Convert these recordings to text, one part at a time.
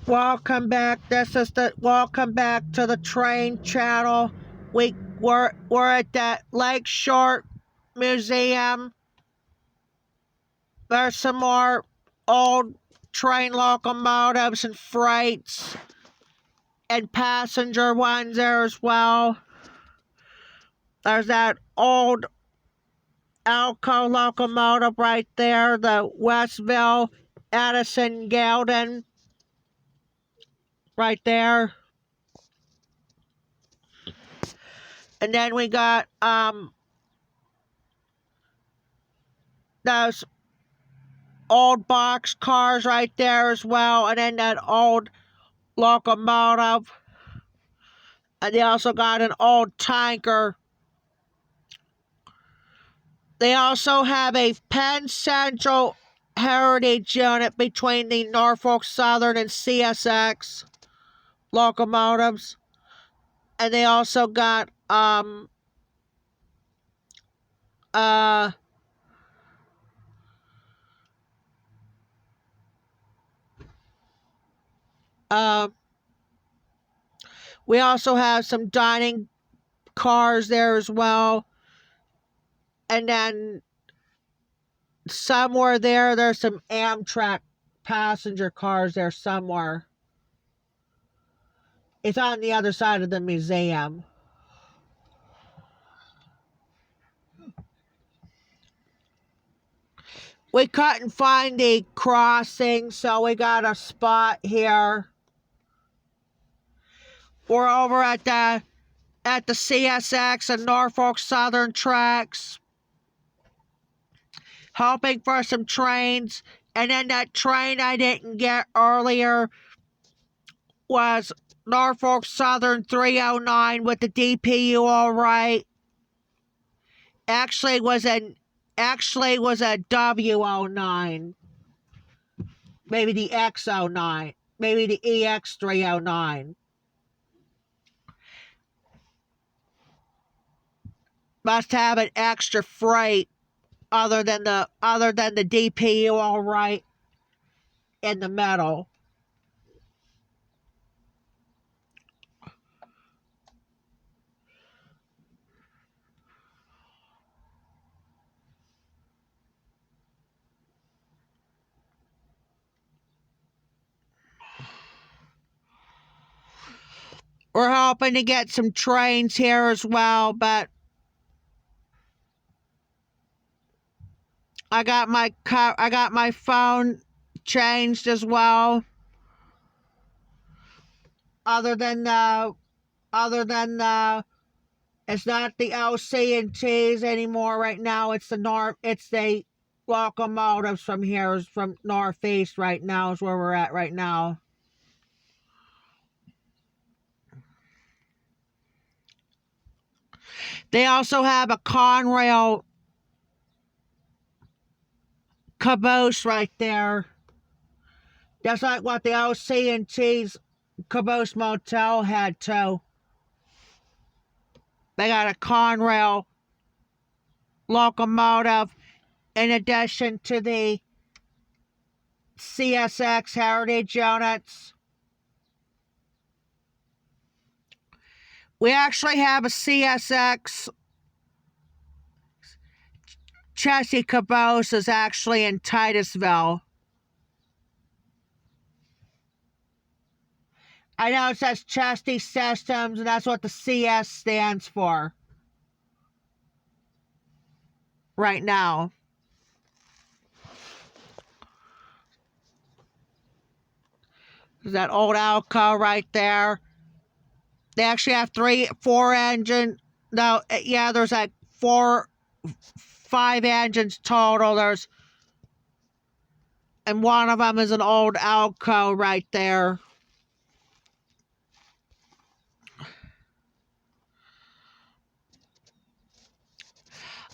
Welcome back. Welcome back to the train channel. We're at that Lakeshore Museum. There's some more old train locomotives and freights and passenger ones there as well. There's that old Alco locomotive right there, the Westville Edison Geldon right there. And then we got those old box cars right there as well, and then that old locomotive. And they also got an old tanker. They also have a Penn Central Heritage unit between the Norfolk Southern and CSX locomotives. And they also got we also have some dining cars there as well. And then somewhere there's some Amtrak passenger cars there somewhere. It's on the other side of the museum. We couldn't find the crossing, so we got a spot here. We're over at the CSX and Norfolk Southern tracks, hoping for some trains. And then that train I didn't get earlier was Norfolk Southern 309 with the DPU all right. Actually was a W09. Maybe the X09. Maybe the EX309. Must have an extra freight other than the DPU all right in the middle. We're hoping to get some trains here as well, but I got my phone changed as well. Other than it's not the LC&Ts anymore right now. It's the locomotives from here, from Northeast right now is where we're at right now. They also have a Conrail caboose right there. That's like what the LC&T's Caboose Motel had too. They got a Conrail locomotive in addition to the CSX Heritage units. We actually have a CSX chassis caboose is actually in Titusville. I know it says Chesty Systems, and that's what the CS stands for right now. There's that old Alco right there. They actually have 4 engines. No, yeah, there's like 5 engines total. And one of them is an old Alco right there.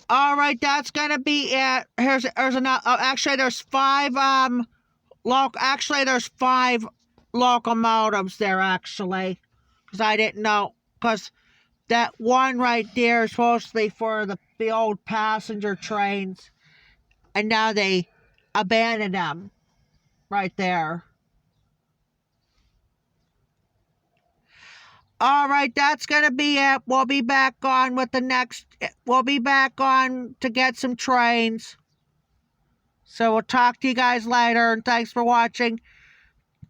All right, that's gonna be it. Here's another. Actually, there's 5 there's 5 locomotives there actually, because I didn't know, because that one right there is supposed to be for the old passenger trains, and now they abandoned them right there. All right, that's going to be it. We'll be back on with the next. We'll be back on to get some trains. So we'll talk to you guys later. And thanks for watching.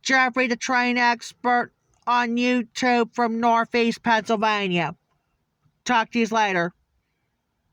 Jeffrey, the train expert on YouTube from Northeast Pennsylvania. Talk to you later.